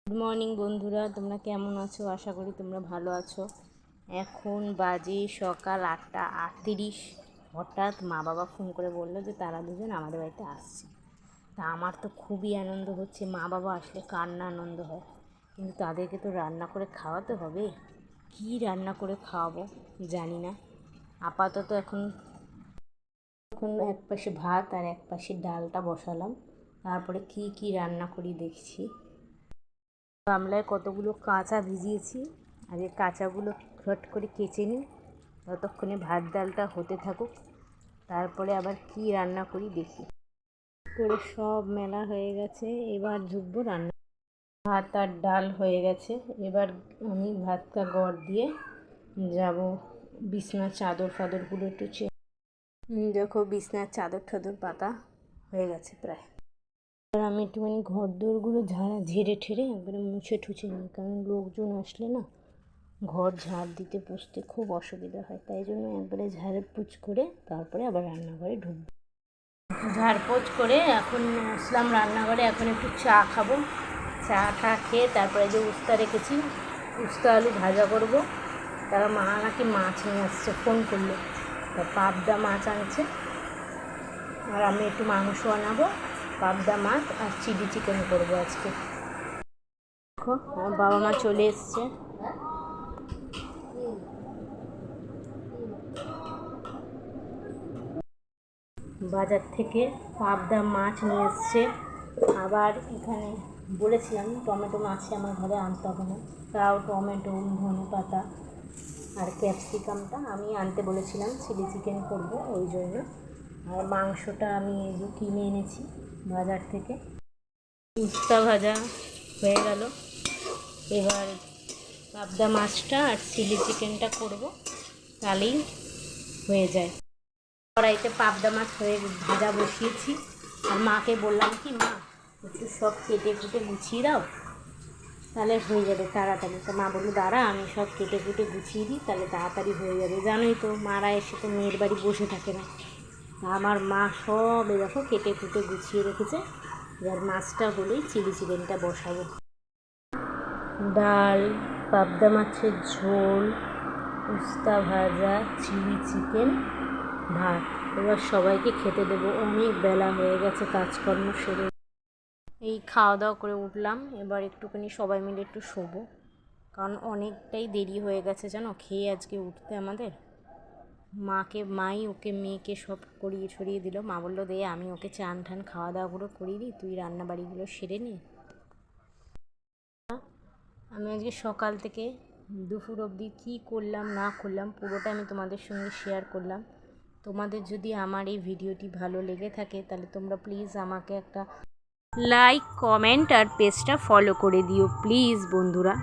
Good morning বন্ধুরা, তোমরা কেমন আছো? আশা করি তোমরা ভালো আছো। এখন বাজে সকাল 8:38। হঠাৎ মা বাবা ফোন করে বললো যে তারা দুজন আমাদের বাড়িতে আসছে। তা আমার তো খুবই আনন্দ হচ্ছে। মা বাবা আসলে কার না আনন্দ হয়, কিন্তু তাদেরকে তো রান্না করে খাওয়াতে হবে। কী রান্না করে খাওয়াবো জানি না। আপাতত এখন এক পাশে ভাত আর এক পাশে ডালটা বসালাম, তারপরে কি রান্না করি দেখছি। গামলায় কতগুলো কাঁচা ভিজিয়েছি, আগে কাঁচাগুলো ফট করে কেচে নিই, ততক্ষণে ভাত ডালটা হতে থাকুক, তারপরে আবার কি রান্না করি দেখি। করে সব মেলা হয়ে গেছে, এবার ঢুকবো রান্না। ভাত আর ডাল হয়ে গেছে, এবার আমি ভাতটা গড় দিয়ে যাব বিছনার চাদর ফাদরগুলো একটু দেখো বিছনার চাদর টাদর পাতা হয়ে গেছে প্রায়। এবার আমি একটুখানি ঘর দোরগুলো ঝেড়ে ঠেড়ে একবারে মুছে ঠুছে নিই, কারণ লোকজন আসলে না ঘর ঝাড় দিতে পুছতে খুব অসুবিধা হয়, তাই জন্য একবারে ঝাড়পোছ করে তারপরে আবার রান্নাঘরে ঢুকবো। ঝাড়পোছ করে এখন আসলাম রান্নাঘরে। এখন একটু চা খাবো, চা খেয়ে তারপরে যে উস্তা রেখেছি, উস্তা আলু ভাজা করবো। তারা মা নাকি মাছ নিয়ে আসছে, ফোন করলো, তা পাবদা মাছ আনছে, আর আমি একটু মাংস আনাবো, পাবদা মাছ আর চিলি চিকেন করবো আজকে। দেখো আমার বাবা মা চলে এসছে। বাজার থেকে পাবদা মাছ নিয়ে এসছে। আবার এখানে বলেছিলাম টমেটো মাছ আমার ঘরে আনতে হবে না, তাও টমেটো, ধনে পাতা আর ক্যাপসিকামটা আমি আনতে বলেছিলাম, চিলি চিকেন করবো ওই জন্য। আর মাংসটা আমি এই যে কিনে এনেছি বাজার থেকে। উস্তা ভাজা হয়ে গেল, এবার পাবদা মাছটা আর চিলি চিকেনটা করব, তাহলেই হয়ে যায়। কড়াইতে পাবদা মাছ ভাজা বসিয়েছি, আর মাকে বললাম কি, মা একটু সব কেটে কুটে গুছিয়ে দাও, তাহলে হয়ে যাবে তাড়াতাড়ি। তো মা বললো দাঁড়া আমি সব কেটে কুটে গুছিয়ে দিই, তাহলে তাড়াতাড়ি হয়ে যাবে। জানোই তো মারা এসে তো মেয়ের বাড়ি বসে থাকে না, আমার মা সব দেখো কেটে কুটে গুছিয়ে রেখেছে। এবার মাছটা হলেই চিলি চিকেনটা বসাবো। ডাল, পাবদা মাছের ঝোল, উস্তা ভাজা, চিলি চিকেন, ভাত। এবার সবাইকে খেতে দেবো, অনেক বেলা হয়ে গেছে কাজকর্ম সেরে এই খাওয়া দাওয়া করে উঠলাম। এবার একটুখানি সবাই মিলে একটু শোবো, কারণ অনেকটাই দেরি হয়ে গেছে জানো খেয়ে আজকে উঠতে আমাদের। মাই ওকে মেয়েকে সব করিয়ে ছড়িয়ে দিল। মা বললো দে আমি ওকে চান ঠান খাওয়া দাওয়াগুলো করিয়ে দিই, তুই রান্না বাড়িগুলো সেরে নে। আমি আজকে সকাল থেকে দুপুর অবধি কী করলাম না করলাম পুরোটা আমি তোমাদের সঙ্গে শেয়ার করলাম। তোমাদের যদি আমার এই ভিডিওটি ভালো লেগে থাকে, তাহলে তোমরা প্লিজ আমাকে একটা লাইক, কমেন্ট আর পেজটা ফলো করে দিও প্লিজ বন্ধুরা।